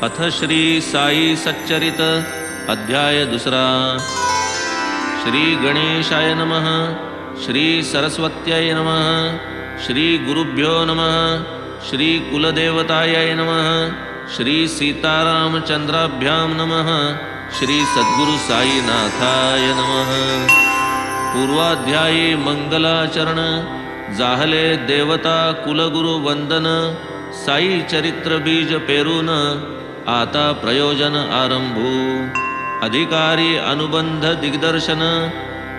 अथ श्री साई सच्चरित अध्याय दुसरा. श्री गणेशाय नमः. श्री सरस्वत्याय नमः. श्री गुरुभ्यो नमः. श्री कुलदेवताय नमः. श्री सीतारामचंद्राभ्यां नमः. श्री सद्गुरु साईनाथाय नमः. पूर्वाध्यायी मंगलाचरण. जाहले देवता कुलगुरु वंदन. साई चरित्र बीज पेरून आता प्रयोजन आरंभू. अधिकारी अनुबंध दिग्दर्शन.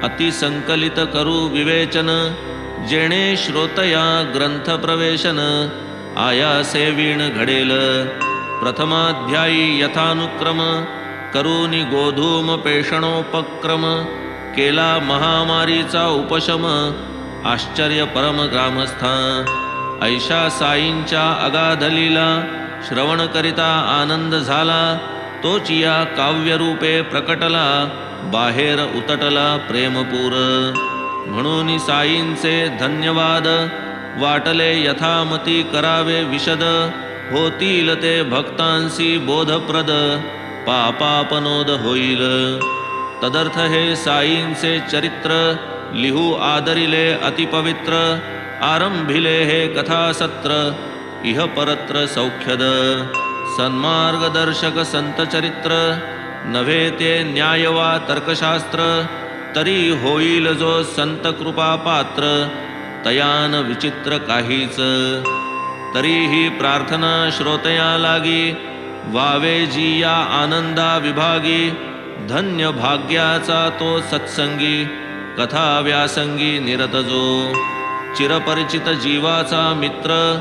अतिसंकलित करू विवेचन. जेणे श्रोतया ग्रंथ प्रवेशन. आयासे वीण घडेल. प्रथमाध्यायी यथानुक्रम. करूनी गोधूम पेषणोपक्रम. केला महामारीचा उपशम. आश्चर्य परम ग्रामस्था. ऐशा साईंच्या अगाध लीला. श्रवण करिता आनंद झाला. तोची या काव्यरूपे प्रकटला. बाहेर उतटला प्रेमपूर. म्हणून साईंचे धन्यवाद. वाटले यथामती करावे विशद. होतील ते भक्तांसी बोधप्रद. पापापनोद होईल. तदर्थ हे साईंचे चरित्र. लिहू आदरिले अतिपवित्र. आरंभिले हे कथासत्र. इह परत्र सौख्यद. सन्मार्गदर्शक संत चरित्र. नव्हे ते न्याय वा तर्कशास्त्र. तरी होईल जो संत कृपा पात्र. तयान विचित्र काहीच. तरीही प्रार्थना श्रोतया लागी. वावे जी या आनंदा विभागी. धन्य भाग्याचा तो सत्संगी. कथा व्यासंगी निरत जो. चिरपरिचित जीवाचा मित्र.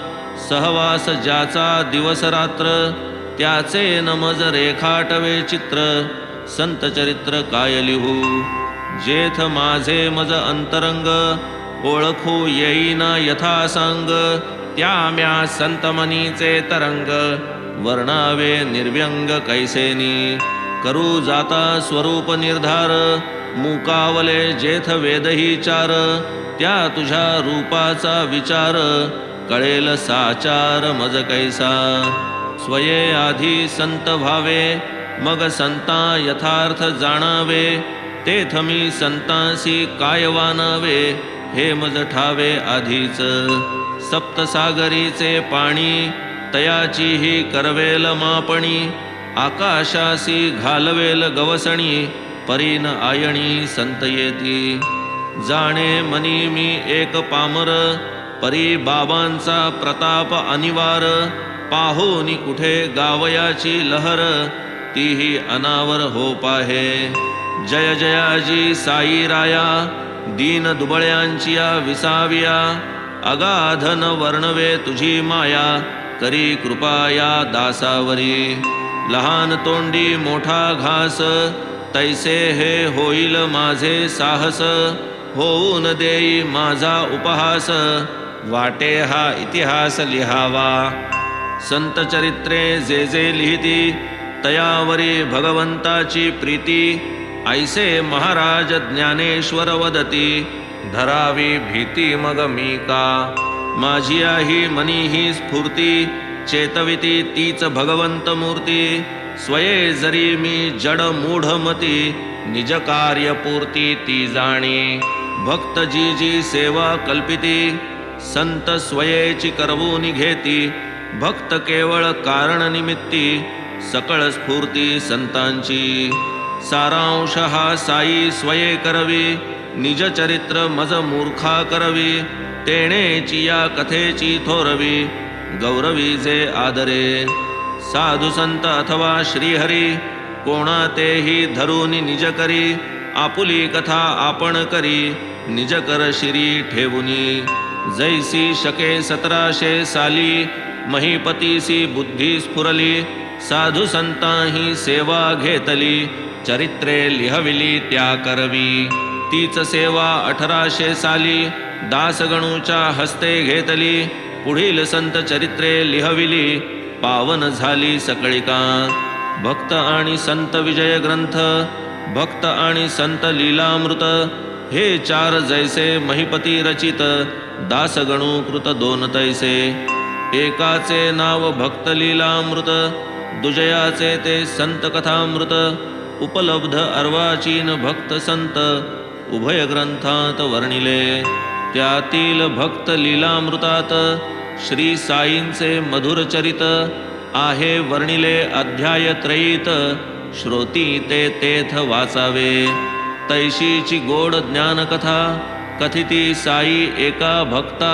सहवास ज्याचा दिवस रात्र. त्याचे नमज रेखाटवे चित्र. संत चरित्र काय लिहू. जेथ माझे मज अंतरंग. ओळखू येईना यथासांग. त्या म्या संतमनीचे तरंग. वर्णावे निर्व्यंग कैसेनी. करू जाता स्वरूप निर्धार. मुकावले जेथ वेदही चार. त्या तुझ्या रूपाचा विचार. कळेल साचार मज कैसा. स्वये आधी संत भावे. मग संता यथार्थ जाणावे. तेथ मी संतांसी काय वानावे. हे मज ठावे आधीच. सप्तसागरीचे पाणी. तयाची ही करवेल मापणी. आकाशासी घालवेल गवसणी. परीन आयणी संत येती. जाणे मनी मी एक पामर. परी बाबांचा प्रताप अनिवार. पाहोनी कुठे गावयाची लहर. तीही अनावर हो पाहे. जय जयाजी साई राया. दीन दुबळ्यांची या विसाविया. अगाधन वर्णवे तुझी माया. करी कृपा या दासावरी. लहान तोंडी मोठा घास. तैसे हे होईल माझे साहस. होऊन देई माझा उपहास. वाटे हा इतिहास लिहावा. संत चरित्रे जे जे लिहिती. तयावरी भगवंताची प्रीती. ऐसे महाराज ज्ञानेश्वर वदती. धरावी भीती मग मी का. माझी ही मनी ही स्फूर्ती. चेतविती तीच भगवंत मूर्ती. स्वये जरी मी जड मूढमती. निज कार्यपूर्ती ती जाणी. भक्त जी जी सेवा कल्पिती. संत स्वयेची करवून घेती. भक्त केवळ कारण निमित्ती. सकळ स्फूर्ती संतांची. सारांश हा साई स्वये करवी. निज चरित्र मज मूर्खा करवी. तेणेची या कथेची थोरवी. गौरवी जे आदरे. साधु संत अथवा श्रीहरी. कोणा तेही धरून निज करी. आपुली कथा आपण करी. निज कर शिरी ठेवुनी. जैसी शके 1700 साली. महीपतीसी बुद्धी स्फुरली. साधू संताही सेवा घेतली. चरित्रे लिहविली त्या करवी. तीच सेवा 1800 साली. दासगणूच्या हस्ते घेतली. पुढील संत चरित्रे लिहविली. पावन झाली सकळिका. भक्त आणि संत विजय ग्रंथ. भक्त आणि संत लीलामृत. हे चार जैसे महिपती रचित. दासगणू कृत दोन तैसे. एकाचे नाव भक्त लीलामृत. दुजयाचे ते संत कथामृत उपलब्ध अर्वाचीन भक्त संत उभय ग्रंथात वर्णिले. त्यातील भक्त लीलामृतात श्री साईंचे मधुर चरित आहे वर्णिले अध्याय त्रयीत. श्रोती ते तेथ वाचावे. तैशीची गोड ज्ञानकथा कथिती साई एका भक्ता.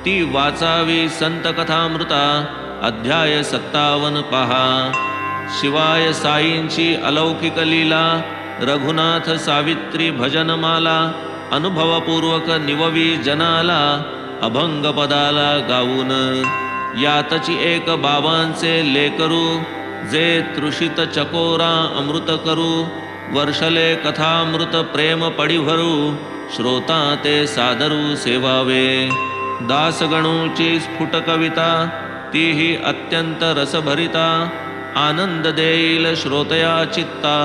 ती वाचावी संत कथामृता अध्याय 57 पहा. शिवाय साईंची अलौकिक लीला रघुनाथ सावित्री भजनमाला अनुभवपूर्वक निववी जनाला अभंगपदाला गाऊन. यातची एक बाबांचे लेकरू जे तृषित चकोरा अमृत करू. वर्षले कथामृत प्रेम पडिभरू श्रोता ते सादरू सेवावे. दासगणूची स्फुट कविता तीही अत्यंत रसभरिता. आनंद देईल श्रोतया चित्ता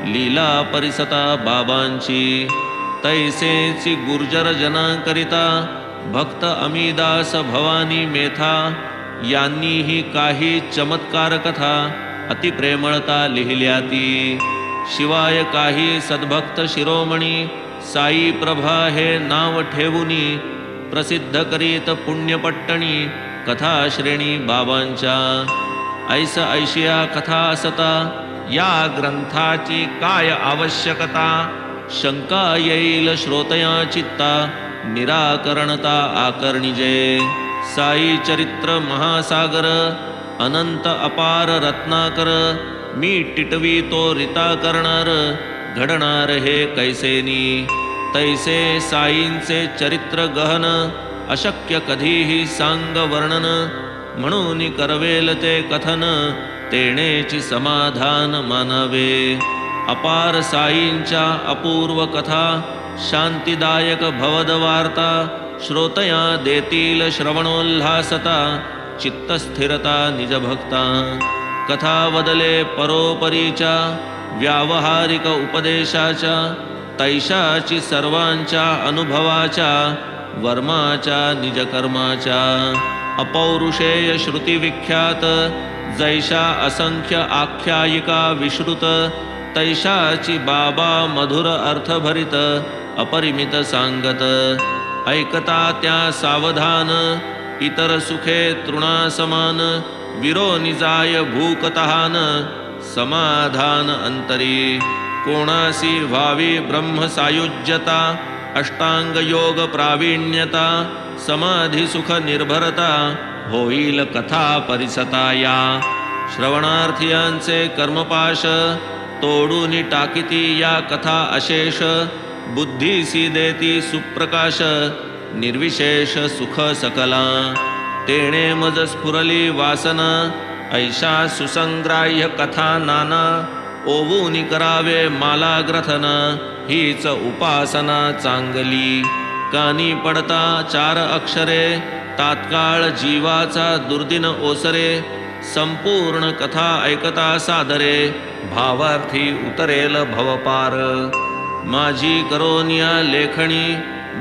लीला परिसता बाबांची. तैसेची गुर्जर जनाकरिता भक्त अमीदास भवानी मेथा यांनीही काही चमत्कार कथा अतिप्रेमळता लिहिल्या ती. शिवाय काही सद्भक्त शिरोमणी साई प्रभा हे नाव ठेवुनी प्रसिद्ध करीत पुण्यपट्टणी कथा श्रेणी बाबांच्या. ऐस ऐशिया कथा असता या ग्रंथाची काय आवश्यकता. शंका येईल श्रोतया चित्ता निराकरणता आकर्णिजे. साई चरित्र महासागर अनंत अपार रत्नाकर. मी टिटवी तो रिता करणार घडणार हे कैसेनी. तैसे साईंचे चरित्र गहन अशक्य कधीही सांग वर्णन. म्हणून करवेल ते कथन तेणेची समाधान मानावे. अपार साईंच्या अपूर्व कथा शांतिदायक भवद वार्ता. श्रोतया देतील श्रवणोल्हासता चित्तस्थिरता निजभक्ता. कथा वदले परोपरीच्या व्यावहारिक उपदेशाच्या. तैशाची सर्वांच्या अनुभवाच्या वर्माच्या निजकर्माच्या. अपौरुषेय श्रुतिविख्यात जैशा असंख्य आख्यायिका विश्रुत. तैशाची बाबा मधुर अर्थभरित अपरिमित सांगत. ऐकता त्या सावधान इतर सुखे तृणासमान. विरोनिजाय भूकतहान समाधान अंतरी. कोणासी व्हावी ब्रह्म सायुज्यता. अष्टांग योग प्रावीण्यता. समाधी सुख निर्भरता होईल कथा परिसता या. श्रवणार्थियांचे कर्मपाश तोडून टाकिती या कथा अशेष. बुद्धीसी देती सुप्रकाश निर्विशेष सुख सकला. तेणे मज स्फुरली वासना ऐशा सुसंग्राह्य कथा नाना. ओवूनी करावे माला ग्रथन हीच उपासना चांगली. कानी पडता 4 अक्षरे तात्काळ जीवाचा दुर्दिन ओसरे. संपूर्ण कथा ऐकता सादरे भावार्थी उतरेल भवपार. माझी करोनिया लेखणी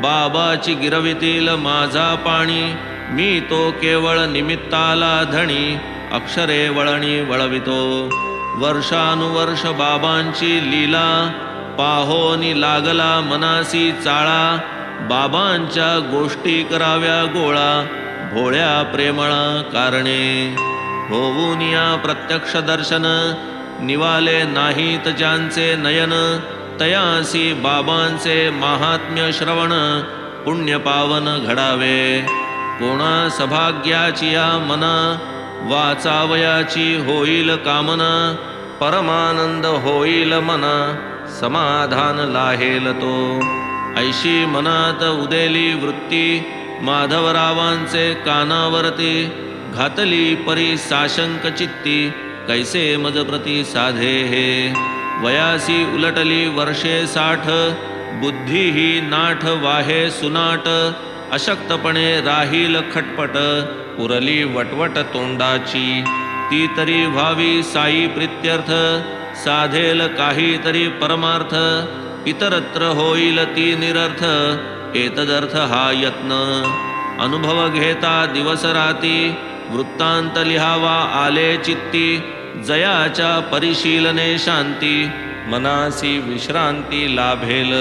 बाबाची गिरवितील माझा पाणी. मी तो केवळ निमित्ताला धणी अक्षरे वळणी वळवितो. वर्षानुवर्ष बाबांची लीला पाहोनी लागला मनासी चाळा. बाबांच्या गोष्टी कराव्या गोळा भोळ्या प्रेमळा कारणे. होऊन या प्रत्यक्ष दर्शन निवाले नाहीत ज्यांचे नयन. तयासी बाबांचे महात्म्य श्रवण पुण्य पावन घडावे. कोणा सभाग्याची या मना वाचावयाची होईल कामना. परमानंद होईल मना समाधान लाहेल तो. ऐशी मनात उदेली वृत्ती माधवरावांचे कानावरती. घातली परी साशंक चित्ती कैसे मजप्रती साधे हे. वयासी उलटली वर्षे 60 बुद्धी ही नाठ वाहे सुनाट. अशक्तपणे राहील खटपट उरली वटवट तोंडाची. ती तरी व्हावी साई प्रित्यर्थ साधेल काहीतरी परमार्थ. इतरत्र होईल ती निरर्थ एतदर्थ हा यत्न. अनुभव घेता दिवस राती वृत्तांत लिहावा आले चित्ती. जयाच्या परिशीलने शांती मनासी विश्रांती लाभेल.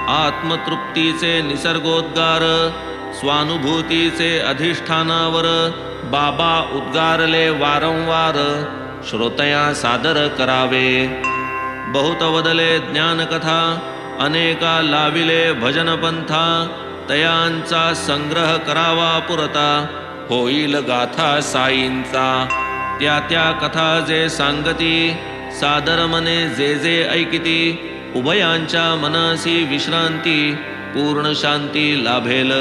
आत्मतृप्तीचे निसर्गोद्गार स्वानुभूतीचे अधिष्ठानावर बाबा उद्गारले वारंवार श्रोतया सादर करावे. बहुत वदले ज्ञानकथा अनेका लाविले भजनपंथा तयांचा संग्रह करावा पुरता होईल गाथा साईंचा. त्या त्या कथा जे सांगती सादर मने जे जे ऐकिती उभयांच्या मनसी विश्रांती पूर्ण शांती लाभेल.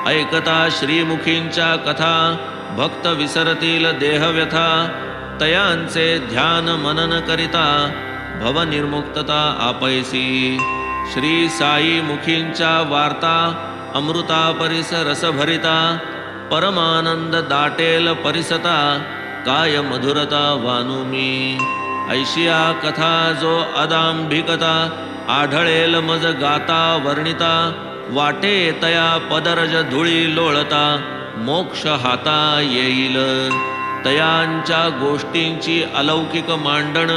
ऐकता श्रीमुखींच्या कथा भक्त विसरतील देहव्यथा तयांचे ध्यान मनन करिता भवनिर्मुक्तता आपैसी. श्री साई मुखींच्या वार्ता अमृता परिस रसभरिता परमानंद दाटेल परिसता काय मधुरता वानुमी. ऐशिया कथा जो अदांभिकता आढळेल मज गाता वर्णिता वाटे तया पदरज धुळी लोळता मोक्ष हाता येईल. तयांच्या गोष्टींची अलौकिक मांडण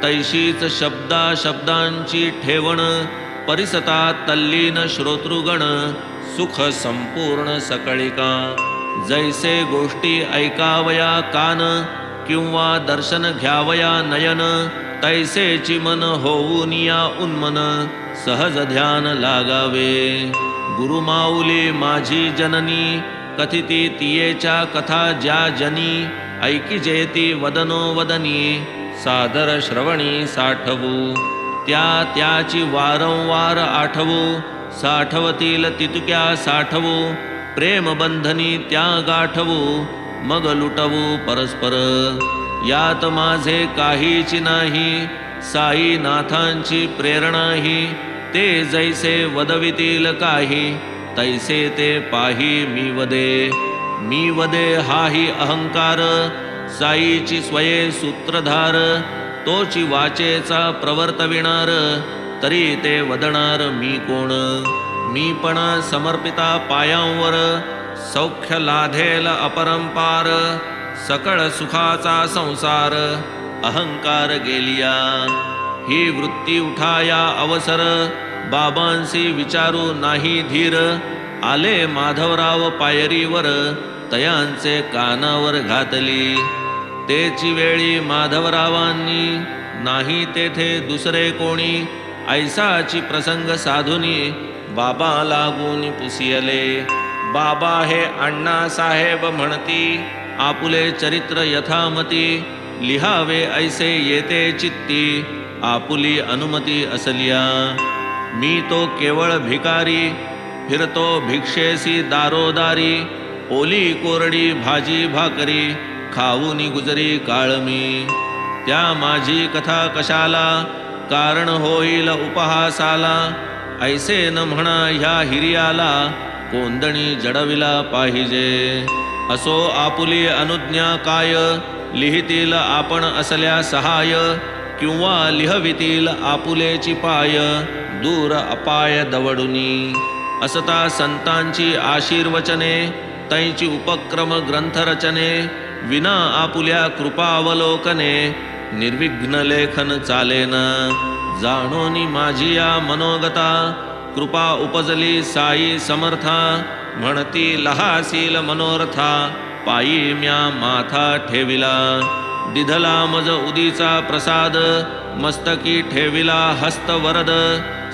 तैशीच शब्दा शब्दांची ठेवण परिसता तल्लीन श्रोतृगण सुख संपूर्ण सकळिका. जैसे गोष्टी ऐकावया कान किंवा दर्शन घ्यावया नयन तैसेची मन होऊन या उन्मन सहज ध्यान लागावे. गुरुमाऊली माझी जननी कथिती तियेच्या कथा ज्या जनी ऐकी जेती वदनो वदनी सादर श्रवणी साठवू. त्या त्याची वारंवार आठवू साठवतील तितक्या साठवू प्रेमबंधनी त्या गाठवू मग लुटवू परस्पर. यात माझे काहीच नाही साईनाथांची प्रेरणाही ते जैसे वदवितील काही तैसे ते पाही मी वदे. मी वदे हाही अहंकार साईची स्वये सूत्रधार तोची वाचेचा प्रवर्तविणार तरी ते वदणार मी कोण. मी पण समर्पिता पायांवर सौख्य लाधेल अपरंपार सकळ सुखाचा संसार अहंकार गेलिया. ही वृत्ती उठाया अवसर बाबांसी विचारू नाही धीर. आले माधवराव पायरीवर तयांचे कानावर घातली. तेची वेळी माधवरावांनी नाही तेथे दुसरे कोणी ऐसाची प्रसंग साधुनी बाबा लागून पुसियले. बाबा हे अण्णासाहेब म्हणती आपुले चरित्र यथामती लिहावे ऐसे येते चित्ती आपुली अनुमती असलिया. मी तो केवळ भिकारी फिरतो भिक्षेसी दारोदारी ओली कोरडी भाजी भाकरी खाऊनी गुजरी काळ मी. त्या माझी कथा कशाला कारण होईल उपहासाला ऐसे न म्हणा ह्या हिरियाला कोंदणी जडविला पाहिजे. असो आपुली अनुज्ञा काय लिहितील आपण असल्या सहाय किंवा लिहवितील आपुलेची पाय दूर अपाय दवडुनी. असता संतांची आशीर्वचने तैची उपक्रम ग्रंथरचने विना आपुल्या कृपावलोकने निर्विघ्न लेखन चालेना. जाणोनी माझी या मनोगता कृपा उपजली साई समर्था म्हणती लहासील मनोरथा पायी म्या माथा ठेविला. दिधला मज उदीचा प्रसाद मस्तकी ठेविला हस्त वरद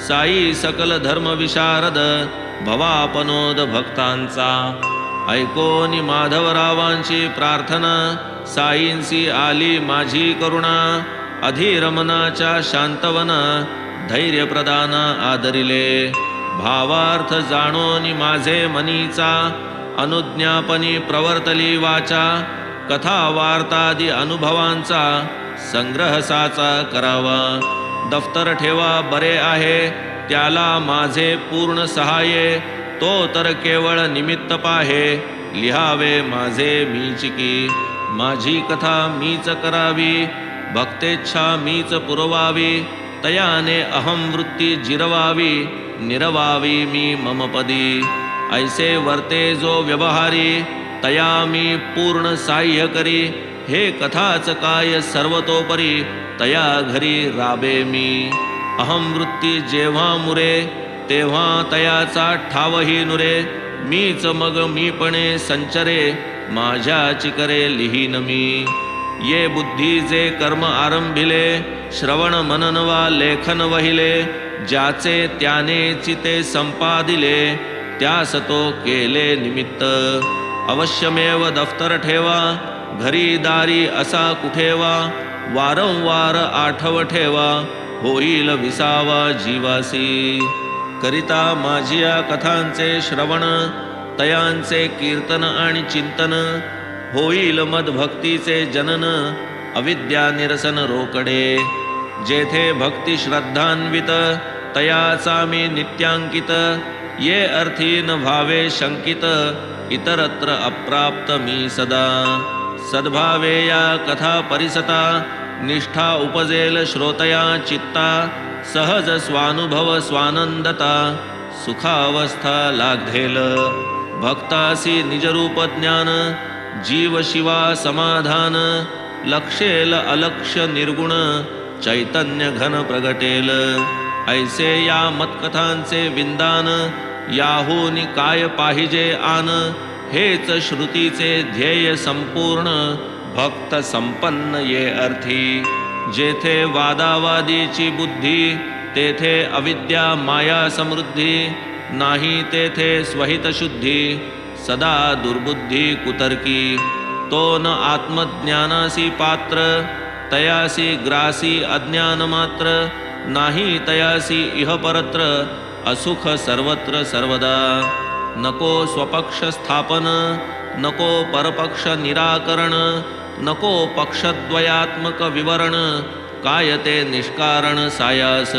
साई सकल धर्म विशारद भवापनोद भक्तांचा. ऐकोनी माधवरावांची प्रार्थना साईंसी आली माझी करुणा. अधिरमनाच्या शांतवना धैर्य प्रदाना आदरिले. भावार्थ जाणोनी माझे मनीचा अनुज्ञापनी प्रवर्तली वाचा. कथा वार्तादी अनुभवांचा संग्रह साचा करावा. दफ्तर ठेवा बरे आहे त्याला माझे पूर्ण सहाय्य. तो तर केवळ निमित्त पाहे लिहावे माझे मीच की. माझी कथा मीच करावी भक्तेच्छा मीच पुरवावी. तयाने अहम वृत्ती जिरवावी निरवावी मी ममपदी. ऐसे वर्ते जो व्यवहारी तया मी पूर्ण साह्य करी. हे कथाच काय सर्वतोपरी तया घरी राबे मी. अहम वृत्ती जेव्हा मुरे तेव्हा तयाचा ठावही नुरे. मीच मग मीपणे संचरे माझ्याची करे लिहीन मी. ये बुद्धी जे कर्म आरंभिले श्रवण मनन वा लेखन वहिले. ज्याचे त्याने चिते संपादिले त्यास तो केले निमित्त. अवश्यमेव दफ्तर ठेवा घरी दारी असा कुठेवा. वारंवार आठव ठेवा होईल विसावा जीवासी. करिता माझिया कथांचे श्रवण तयांचे कीर्तन आणि चिंतन. होईल मद भक्तीचे जनन अविद्या निरसन रोकडे. जेथे भक्ती श्रद्धान्वित तयाचा मी नित्यांकित. ये अर्थी न भावे शंकित इतरत्र अप्राप्त मी सदा. सद्भावे या कथा परिसता निष्ठा उपजेल श्रोतया चित्ता. सहज स्वानुभव स्वानंदता सुखावस्था लाधेल. भक्तासी निजरूप ज्ञान जीव शिवा समाधान. लक्षेल अलक्ष्य निर्गुण चैतन्य घन प्रगटेल. ऐसे या मतकथांचे विंदान याहूनी काय पाहिजे आन. हेच श्रुतीचे ध्येय संपूर्ण भक्त संपन्न ये अर्थी. जेथे वादावादीची बुद्धी तेथे अविद्या माया समृद्धी. नाही तेथे स्वहित शुद्धी सदा दुर्बुद्धी कुतर्की. तो न आत्मज्ञानासी पात्र तयासी ग्रासी अज्ञान मात्र. नाही तयासी इह परत्र असुख सर्वत्र सर्वदा. नको स्वपक्ष स्थापन नको परपक्ष निराकरण. नको पक्षद्वयात्मक विवरण काय ते निष्कारण सायास.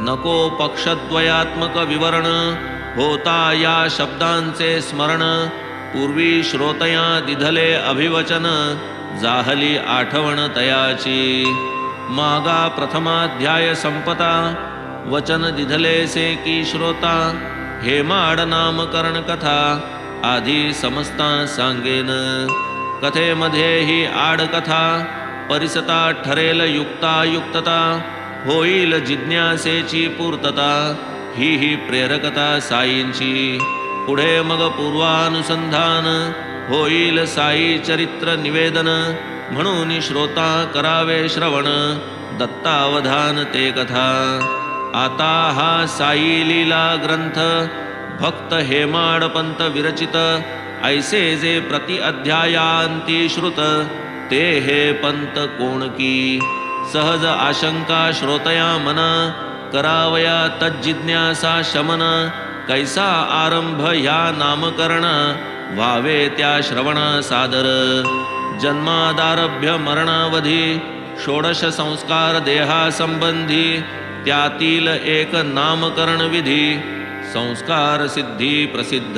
नको पक्षद्वयात्मक विवरण होता या शब्दांचे स्मरण. पूर्वी श्रोतया दिधले अभिवचन जाहली आठवण तयाची. मागा प्रथमाध्याय संपता वचन दिधलेसे की श्रोता. हेमाड नामकरण कथा आधी समजता सांगेन. कथेमध्ये ही आडकथा परिसता ठरेल युक्तायुक्तता. होईल जिज्ञासेची पूर्तता ही प्रेरकता साईंची. पुढे मग पूर्वानुसंधान होईल साई चरित्र निवेदन. म्हणून श्रोता करावे श्रवण दत्तावधान ते कथा. आता हा साई लीला ग्रंथ भक्त हेमाडपंत विरचित. ऐसे जे प्रति अध्यायांती श्रुत ते हे पंत कोण की. सहज आशंका श्रोतया मना करावया तज्जिज्ञासा शमन. कैसा आरंभ ह्या नामकरण व्हावे त्या श्रवणा सादर. जन्मादारभ्य मरणावधी षोडश संस्कार देहासंबंधी. त्यातील एक नामकरण विधी संस्कार सिद्धी प्रसिद्ध.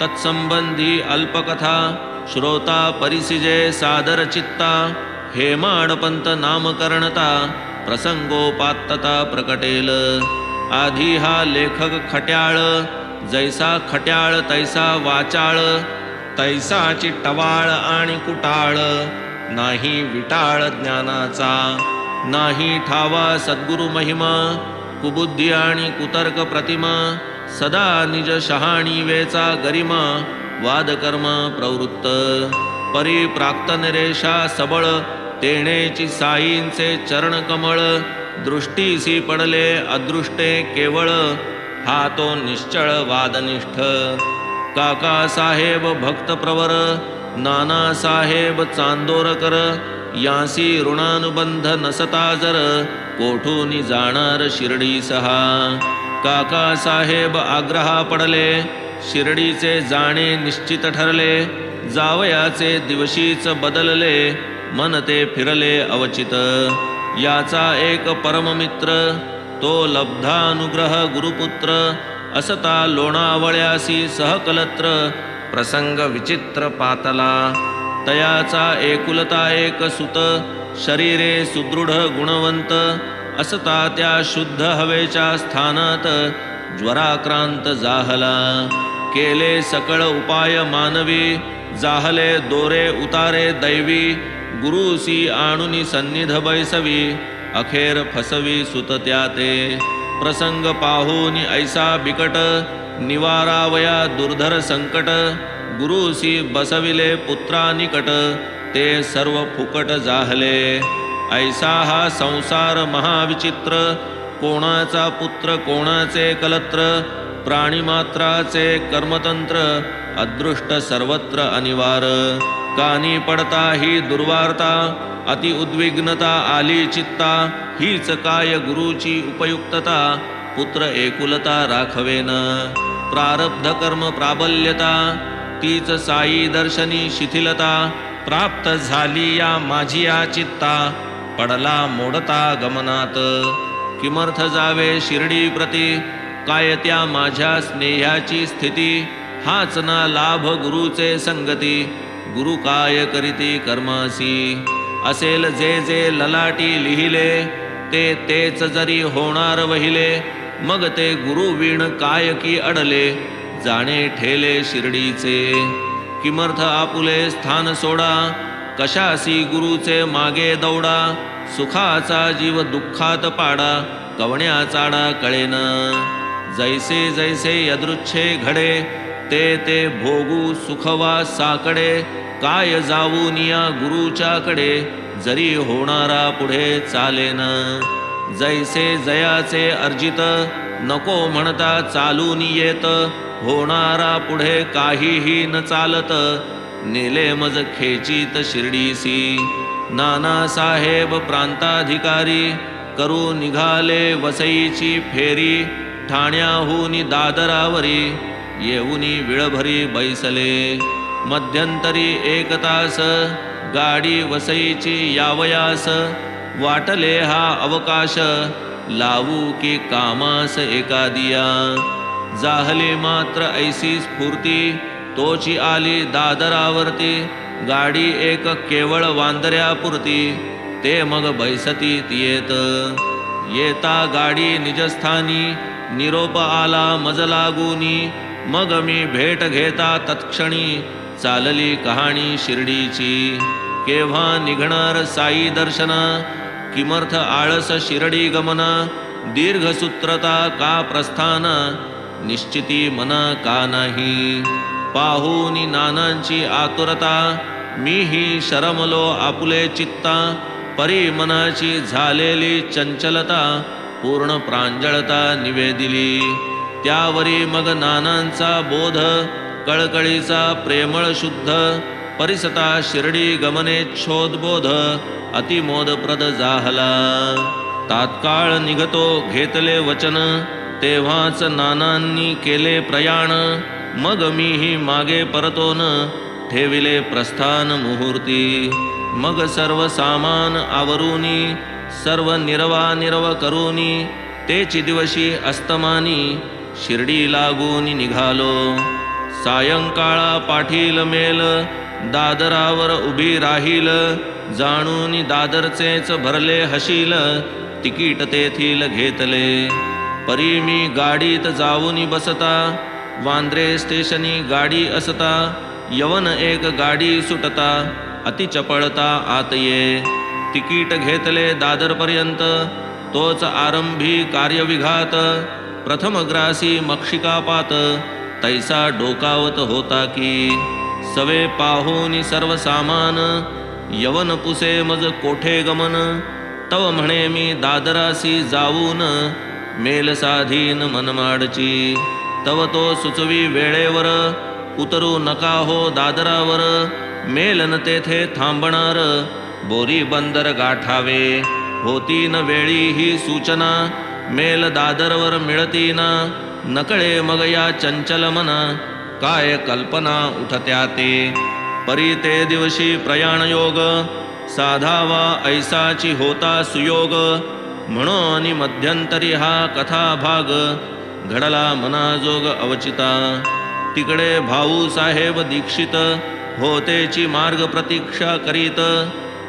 तत्संबंधी अल्पकथा श्रोता परिसिजे सादर चित्ता. हेमाडपंत नामकरणता प्रसंगोपात्तता प्रकटेल. आधी हा लेखक खट्याळ जैसा खट्याळ तैसा वाचाळ. तैसाची टवाळ आणि कुटाळ नाही विटाळ ज्ञानाचा. नाही ठावा सद्गुरु महिमा कुबुद्धी आणि कुतर्क प्रतिमा. सदा निज शहाणीवेचा गरिमा वादकर्म प्रवृत्त. परिप्राक्त निरेषा सबळ तेणेची साईंचे चरण कमळ. दृष्टीसी पडले अदृष्टे केवळ हा तो निश्चळ वादनिष्ठ. काका साहेब भक्त प्रवर नाना साहेब चांदोरकर. यासी ऋणानुबंध नसता जर कोठूनी जाणार शिर्डी सहा. काका साहेब आग्रहा पडले शिर्डीचे जाणे निश्चित ठरले. जावयाचे दिवशीच बदलले मन ते फिरले अवचित. याचा एक परममित्र तो लब्धानुग्रह गुरुपुत्र. असता लोणावळ्यासी सहकलत्र प्रसंग विचित्र पातला. तयाचा एकुलता एक सुत शरीरे सुदृढ गुणवंत. असता त्या शुद्ध हवेच्या स्थानात ज्वराक्रांत जाहला. केले सकळ उपाय मानवी जाहले दोरे उतारे दैवी गुरुसी आणुनी सन्निध बैसवी अखेर फसवी सुत त्याते प्रसंग पाहूनी ऐसा बिकट निवारावया दुर्धर संकट गुरुसी बसविले पुत्रा निकट ते सर्व फुकट जाहले ऐसा हा संसार महाविचित्र कोणाचा पुत्र कोणाचे कलत्र प्राणीमात्राचे कर्मतंत्र अदृष्ट सर्वत्र अनिवार कानी पडता ही दुर्वार्ता अति उद्विग्नता आली चित्ता हीच काय गुरुची उपयुक्तता पुत्र एकुलता राखवेन प्रारब्ध कर्म प्राबल्यता तीच साई दर्शनी शिथिलता प्राप्त झाली या माझी या चित्ता पडला मोडता गमनात किमर्थ जावे शिर्डी प्रती काय त्या माझ्या स्नेहाची स्थिती हाच ना लाभ गुरुचे संगती गुरु काय करीती कर्मासी असेल जे जे ललाटी लिहिले ते तेच जरी होणार वहिले मग ते गुरु वीण काय की अडले जाणे ठेले शिर्डीचे किमर्थ आपुले स्थान सोडा कशासी गुरुचे मागे दौडा सुखाचा जीव दुःखात पाडा कवण्या चाडा कळेन जैसे जैसे यदृच्छे घडे ते ते भोगू सुखवा साकडे काय जाऊन या गुरुच्याकडे जरी होणारा पुढे चालेन जैसे जयाचे अर्जित नको म्हणता चालून येत होणारा पुढे काहीही न चालत नेले मज खेचीत शिर्डीसी नाना साहेब प्रांताधिकारी करू निघाले वसईची फेरी ठाण्याहून दादरावरी येऊनी विळभरी बैसले मध्यंतरी एक तास गाडी वसईची यावयास वाटले हा अवकाश लावू की कामास एकादिया जाहली मात्र ऐसी स्फूर्ती तोची आली दादरावरती गाडी एक केवळ वांदऱ्यापुरती ते मग बैसतीत येता गाडी निजस्थानी निरोप आला मज लागूनी मग मी भेट घेता तत्क्षणी चालली कहाणी शिर्डीची केव्हा निघणार साई दर्शन किमर्थ आळस शिर्डी गमन दीर्घसूत्रता का प्रस्थान निश्चिती मना का नाही पाहूनी नानांची आतुरता मीही शरमलो आपुले चित्ता परी मनाची झालेली चंचलता पूर्ण प्रांजळता निवेदिली त्यावरी मग नानांचा बोध कळकळीचा प्रेमळ शुद्ध परिसता शिर्डी गमनेच्छोदबोध अतिमोदप्रद जाहला तात्काळ निघतो घेतले वचन तेव्हाच नानांनी केले प्रयाण मग मीही मागे परतोन ठेविले प्रस्थान मुहूर्ती मग सर्व सामान आवरूनी सर्व निरव करूनी तेची दिवशी अस्तमानी शिर्डी लागून निघालो सायंकाळा पाठील मेल दादरावर उभी राहील जाणून दादरचेच भरले हशील तिकीट तेथील घेतले परी मी गाडीत जाऊन बसता वांद्रे स्टेशनी गाडी असता यवन एक गाडी सुटता अति चपळता आत ये तिकीट घेतले दादरपर्यंत तोच आरंभी कार्यविघात प्रथमग्रासी मक्षिकापात तैसा डोकावत होता की सवे पाहूनी सर्व सामान यवन पुसे मज कोठे गमन तव म्हणे मी दादरासी जाऊन मेल साधीन मनमाडची तव तो सुचवी वेळेवर उतरू नका हो दादरावर मेलन तेथे थांबणार बोरी बंदर गाठावे होती न वेळी ही सूचना मेल दादरवर मिळती ना नकळे मग या चंचल मना काय कल्पना उठत्या ते परी ते दिवशी प्रयाण योग साधावा ऐसाची होता सुयोग म्हणून मध्यंतरी हा कथा भाग घडला मनाजोग अवचिता तिकडे भाऊ साहेब दीक्षित होतेची मार्ग प्रतीक्षा करीत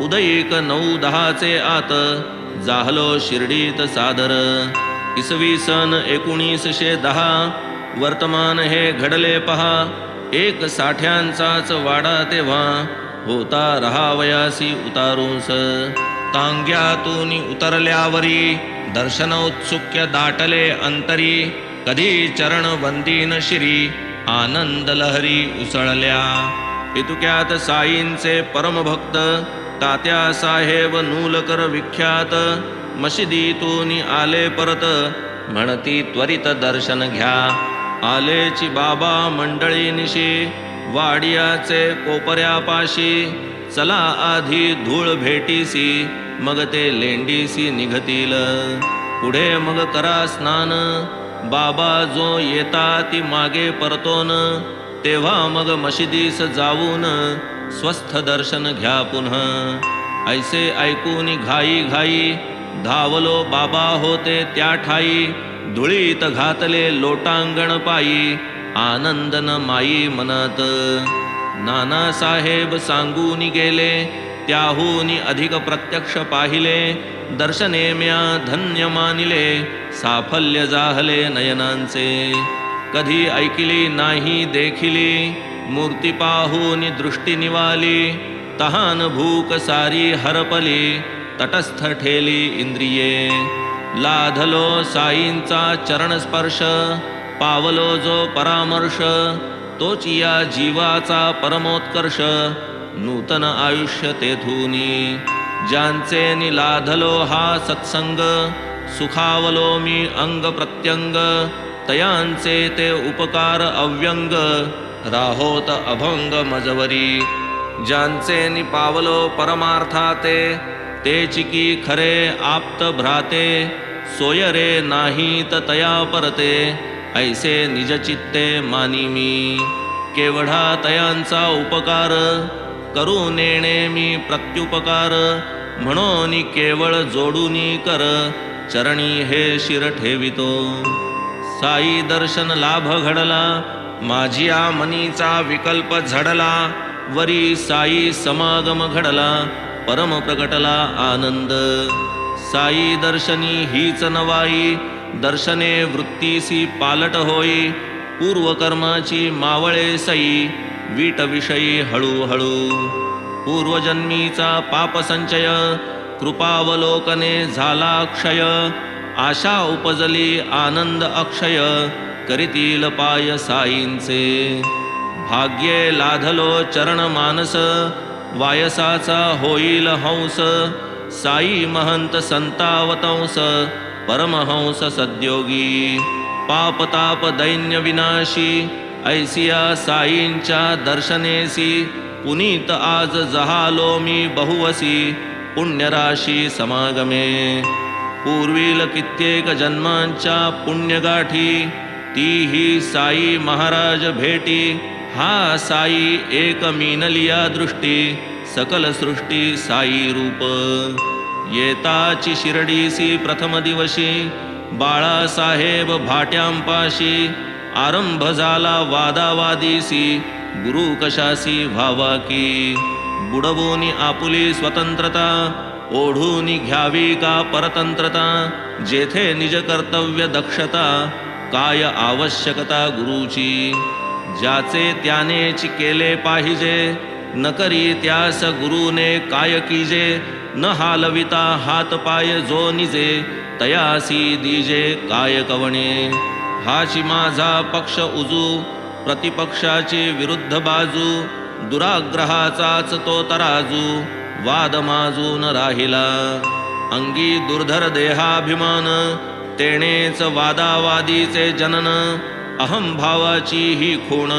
उदयिक 9-10 आत जाहलो शिर्डीत सादर इसवी सन 1910 वर्तमान हे घडले पहा एक साठ्यांचाच वाडा तेव्हा होता रहावयासी उतारूस. तांग्यातून उतरल्यावरी दर्शन उत्सुक्य दाटले अंतरी. कधी चरण वंदीन शिरी आनंद लहरी उसळल्या. इतुक्यात साईंचे परमभक्त तात्या साहेब नूलकर विख्यात मशिदीतून आले परत म्हणती त्वरित दर्शन घ्या. आलेची बाबा मंडळी निशी वाडियाचे कोपऱ्यापाशी. चला आधी धूळ भेटीसी मग ते लेंडीसी निघतील. पुढे मग करा स्नान बाबा जो येता ती मागे परतोन. तेव्हा मग मशिदीस जाऊन स्वस्थ दर्शन घ्या पुन्हा. ऐसे ऐकून घाई घाई धावलो बाबा होते त्या ठाई. धुळीत घातले लोटांगण पायी आनंद न माई मनात. नानासाहेब सांगून गेले त्याहून अधिक प्रत्यक्ष पाहिले. दर्शने म्या धन्य मानिले साफल्य जाहले नयनांचे. कधी ऐकिली नाही देखिली मूर्ती पाहून दृष्टी निवाली. तहान भूक सारी हरपली तटस्थ ठेली इंद्रिये. लाधलो साईंचा चरण स्पर्श पावलो जो परामर्श. तोच या जीवाचा परमोत्कर्ष नूतन आयुष्य तेथूनी. ज्यांचे निलाधलो हा सत्संग सुखावलो मी अंग प्रत्यंग. तयांचे ते उपकार अव्यंग राहोत अभंग मजवरी. ज्यांचे निपावलो परमार्थाते तेची की खरे आप्त भ्राते. सोयरे नाहीत तया परते ऐसे निज चित्ते मानी मी. केवढा तयांचा उपकार करू नेणे मी प्रत्युपकार. म्हणून केवळ जोडूनी कर चरणी हे शिर ठेवितो. साई दर्शन लाभ घडला माझिया मनीचा विकल्प झडला. वरी साई समागम घडला परम प्रकटला आनंद. साई दर्शनी हीच नवाई दर्शने वृत्तीसी पालट होई. पूर्वकर्माची मावळे सई वीट विषयी हळूहळू. पूर्वजन्मीचा पापसंचय कृपावलोकने झाला क्षय. आशा उपजली आनंद अक्षय करीतील पाय साईंचे. भाग्ये लाधलो चरण मानस वायसाचा होईल हंस. साई महंत संतावतंस परमहंस सद्योगी. पापताप दैन्य विनाशी ऐसिया साईंच्या दर्शनेसी. पुनीत आज जहालो मी बहुवसी पुण्यराशी समागमे. पूर्वील कित्येक जन्मांच्या पुण्यगाठी तीही साई महाराज भेटी. हा साई एक मीनलिया दृष्टी सकल सृष्टी साई रूप. येताची शिर्डीसी प्रथम दिवशी बाळासाहेब भाट्यांपाशी. आरंभ झाला वादावादीसी गुरु कशासी व्हावा की. बुडवून आपुली स्वतंत्रता ओढून घ्यावी का परतंत्रता. जेथे निज कर्तव्य दक्षता काय आवश्यकता गुरुची. ज्याचे त्यानेच केले पाहिजे न करी त्यास गुरुने काय कीजे. न हालविता हात पाय जो निजे तयासी दीजे काय कवणे. हाची माझा पक्ष उजू प्रतिपक्षाची विरुद्ध बाजू. दुराग्रहाचाच तो तराजू वाद माजून राहिला. अंगी दुर्धर देहाभिमान तेणेच वादावादीचे जनन. अहंभावाची ही खूण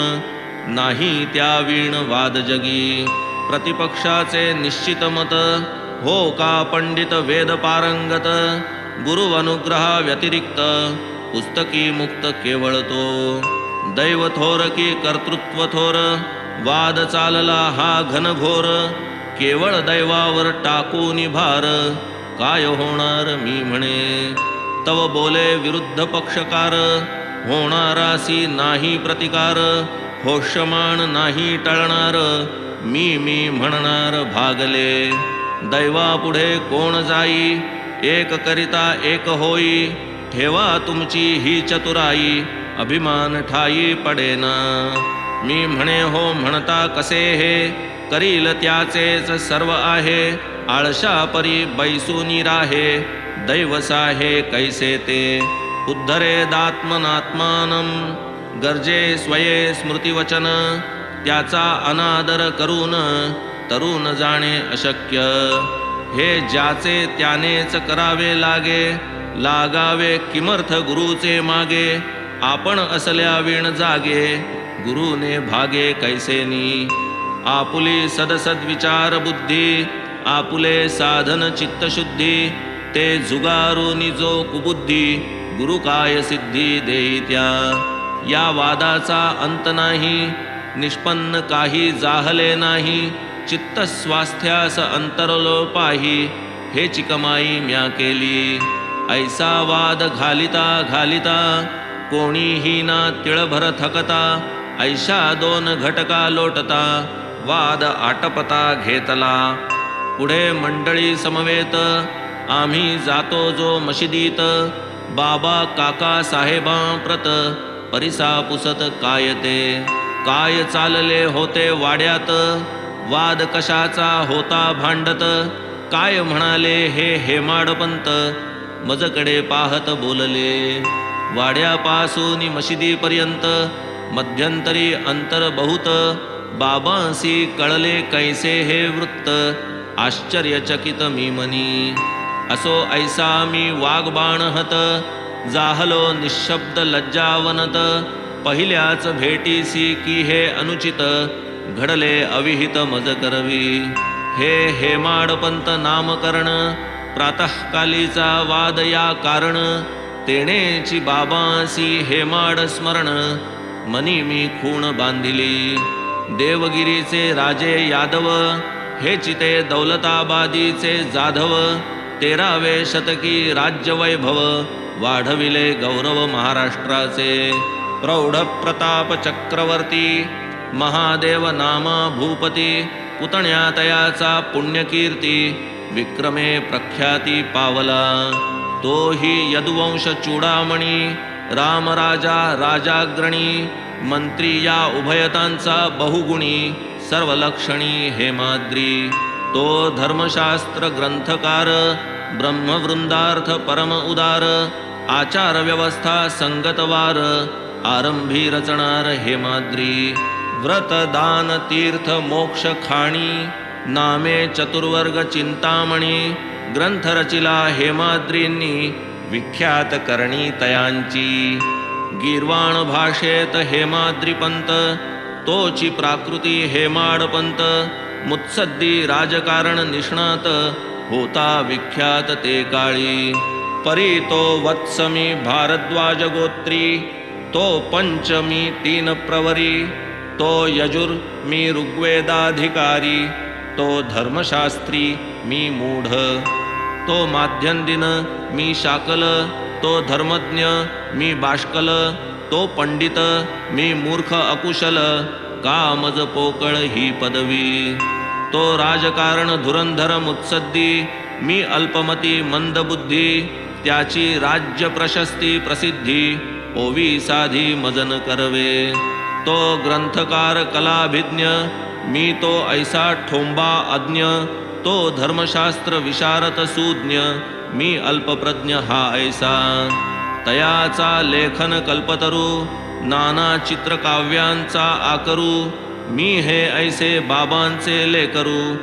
नाही त्या वीण वाद जगी. प्रतिपक्षाचे निश्चित मत हो का पंडित वेद पारंगत. गुरु अनुग्रहा व्यतिरिक्त पुस्तकी मुक्त केवळ तो. दैव थोर की कर्तृत्व थोर वाद चालला हा घनघोर. केवळ दैवावर टाकून भार काय होणार मी म्हणे. तव बोले विरुद्ध पक्षकार होणारासी नाही प्रतिकार. होष्यमान नाही टळणार मी म्हणणार भागले. दैवापुढे कोण जाई एक करिता एक होई. ठेवा तुमची ही चतुराई अभिमान ठाई पडेना. मी म्हणे हो म्हणता कसे हे, करील त्याचेच सर्व आहे. आळशा परी बैसूनी राहे, दैव साहे कैसे ते. उद्धरेदात्मनात्मानं, गरजे स्वये स्मृतिवचन. त्याचा अनादर करून तरुण जाणे अशक्य. हे ज्याचे त्यानेच करावे लागे, लागावे किमर्थ गुरुचे मागे. आपण असल्या विण जागे, गुरुने भागे कैसेनी. आपुली सदसद विचार बुद्धी, आपुले साधन चित्तशुद्धी. ते जुगारुनी जो कुबुद्धी, गुरु काय सिद्धी देई त्या. या वादाचा अंत नाही, निष्पन्न काही जाहले नाही. चित्त स्वास्थ्यास अंतरलोपाही, हे चिकमाई म्या केली. ऐसा वाद घालिता घालिता, कोणीही ना तिळभर थकता. ऐशा दोन घटका लोटता, वाद आटपता घेतला. पुढे मंडळी समवेत, आम्ही जातो जो मशिदीत. बाबा काका साहेबा प्रत, परिसा पुसत काय ते. काय चालले होते वाड्यात, वाद कशाचा होता भांडत. काय म्हणाले हे हेमाडपंत, मजकडे पाहत बोलले. वाड्यापासून मशिदीपर्यंत मध्यंतरी अंतर बहुत. बाबांसी कळले कैसे हे वृत्त, आश्चर्यचकित मी मनी. असो ऐसा मी वाग्बाणहत, जाहलो निशब्द लज्जावनत. पहिल्याच भेटीसी की हे अनुचित, घडले अविहित मज करवी. हे हेमाडपंत नामकरण, प्रातःकालीचा वाद या कारण. तेणेची बाबांसी हेमाड स्मरण, मनी मी खूण बांधिली. देवगिरीचे राजे यादव, हे चिते दौलताबादीचे जाधव. 13वे शतकी राज्यवैभव, वाढविले गौरव महाराष्ट्राचे. प्रौढ प्रताप चक्रवर्ती, महादेव नामा भूपती. पुतण्या तयाचा पुण्यकीर्ती, विक्रमे प्रख्याती पावला. तोही यदुवंश चूडामणी, रामराजा राजाग्रणी. मंत्री या उभयतांचा बहुगुणी, सर्वलक्षणी हेमाद्री. तो धर्मशास्त्र ग्रंथकार, ब्रह्मवृंदार्थ परम उदार. आचार व्यवस्था संगतवार, आरंभी रचणार हेमाद्री. व्रत दान तीर्थ मोक्ष खाणी, नामे चतुर्वर्ग चिंतामणी. ग्रंथ रचिला हेमाद्रींनी, विख्यात करणी तयांची. गीर्वाण भाषेत हेमाद्रीपंत, तोची प्राकृती हेमाडपंत. मुत्सद्दी राजकारण निष्णात, होता विख्यात ते काळी. परी तो वत्समी भारद्वाज गोत्री, तो पंचमी 3 प्रवरी. तो यजुर मी ऋग्वेदाधिकारी, तो धर्मशास्त्री मी मूढ. तो माध्यंदिन मी शाकल, तो धर्मज्ञ मी बाष्कल. तो पंडित मी मूर्ख अकुशल, कामज पोकळ ही पदवी. तो राजकारण धुरंधर मुत्सद्दी, मी अल्पमती मंदबुद्धी. त्याची राज्य प्रशस्ती प्रसिद्धी, ओवी साधी मजन करवे. तो ग्रंथकार कलाभिज्ञ, मी तो ऐसा ठोंबा अज्ञ. तो धर्मशास्त्र विशारद सुज्ञ, मी अल्पप्रज्ञ हा ऐसा. तयाचा लेखन कल्पतरू, नाना चित्रकाव्यांचा आकरू. मी हे ऐसे बाबांचे लेकरू,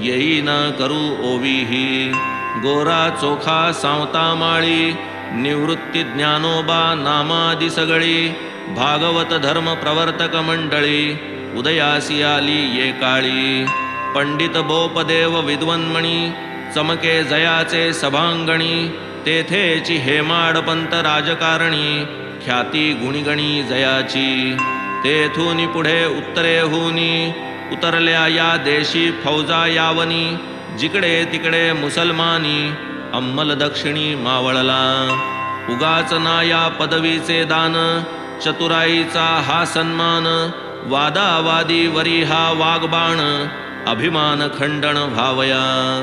येई न करू ओवीही. गोरा चोखा सावता माळी, निवृत्ती ज्ञानोबा नामादी सगळी. भागवत धर्म प्रवर्तक मंडळी, उदयासी आली ये काळी. पंडित बोपदेव विद्वन्मणी, चमके जयाचे सभांगणी. तेथेची हेमाडपंत राजकारणी, ख्याती गुणिगणी जयाची. तेथून पुढे उत्तरेहूनी, उतरल्या या देशी फौजा यावनी. जिकडे तिकडे मुसलमानी, अंमल दक्षिणी मावळला. उगाच ना या पदवीचे दान, चतुराईचा हा सन्मान. वादावादी वरी हा वागबाण, अभिमान खंडन भावया.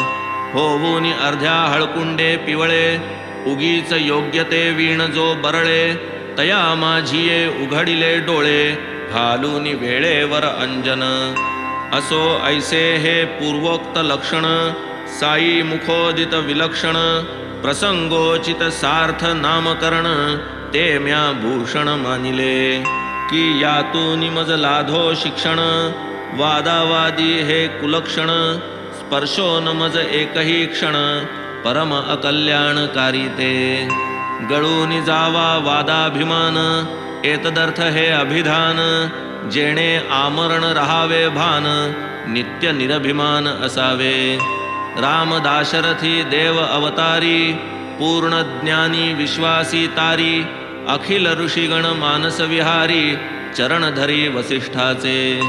होऊनी अर्ध्या हळकुंडे पिवळे, उगीच योग्यते वीण जो बरळे. तया माझिये उघडिले डोळे, घालूनी वेळेवर अंजन. असो ऐसे हे पूर्वोक्त लक्षण, साई मुखोदित विलक्षण. प्रसंगोचित सार्थ नामकरण, ते म्या भूषण मानिले. की यातून मज लाधो शिक्षण, वादावादी हे कुलक्षण. स्पर्शो न मज एकही क्षण, परम अकल्याणकारी ते. गळून जावा वादाभिमान, एतदर्थ हे अभिधान. जेणे आमरण रहावे भान, नित्य निरभिमान असावे. राम दाशरथी देव अवतारी, पूर्ण ज्ञानी विश्वासी तारी. अखिल ऋषिगण मानस विहारी, चरणधरी वसिष्ठाचे.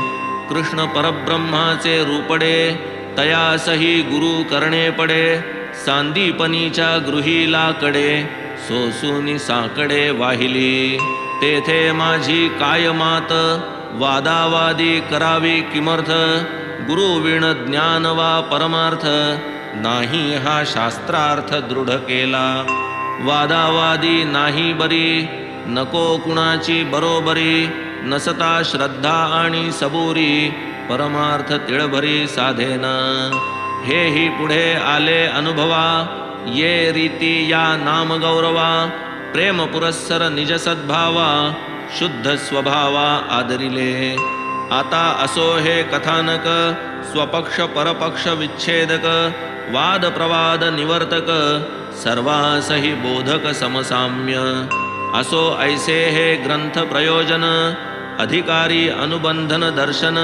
कृष्ण परब्रह्माचे रूपडे, तयासही गुरु करणे पडे. सांदीपनीच्या गृहीला कडे, सोसूनी साकडे वाहिली. तेथे माझी काय मात, वादावादी करावी किमर्थ. गुरुविण ज्ञान वा परमार्थ, नाही हा शास्त्रार्थ दृढ केला. वादावादी नाही बरी, नको कुणाची बरोबरी. नसता श्रद्धा आणि सबुरी, परमार्थ तिळभरी साधेना. हेही पुढे आले अनुभवा, ये रीती या नाम गौरवा. प्रेम पुरस्सर निज सद्भावा, शुद्ध स्वभावा आदरिले. आता असो हे कथानक, स्वपक्ष परपक्ष विच्छेदक. वाद प्रवाद निवर्तक, सर्वासही बोधक समसाम्य. असो ऐसे हे ग्रंथ प्रयोजन, अधिकारी अनुबंधन दर्शन.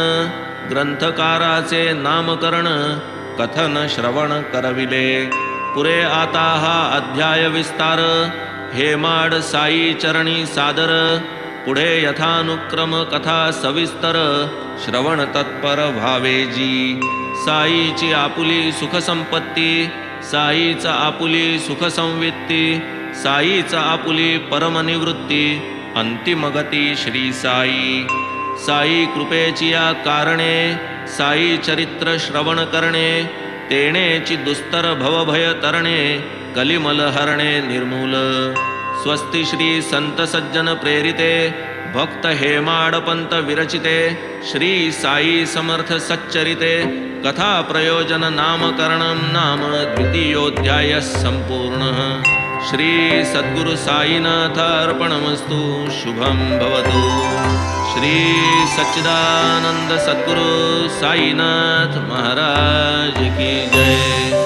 ग्रंथकाराचे नामकरण, कथन श्रवण करविले. पुरे आता हा अध्याय विस्तार, हेमाड साई चरणी सादर. पुढे यथानुक्रम कथा सविस्तर, श्रवण तत्पर भावेजी. साईची आपुली सुख संपत्ती, साईचा आपुली सुख संवित्ती. साईचा आपुली परमनिवृत्ती, अंतिमगती श्री साई. साई कृपेची या कारणे, साई चरित्र श्रवण करणे. तेणेची दुस्तर भवभय तरणे, कलिमल हरणे निर्मूल. स्वस्ति श्री संत सज्जन प्रेरिते, भक्त हेमाडपंत विरचिते. श्री साई समर्थ सच्चरिते, कथा प्रयोजन नामकरणं नाम द्वितीयोऽध्यायः सम्पूर्णः. श्री सद्गुरु साईनाथ अर्पणमस्तु. शुभं भवतु. श्री सच्चिदानंद सद्गुरु साईनाथ महाराज की जय.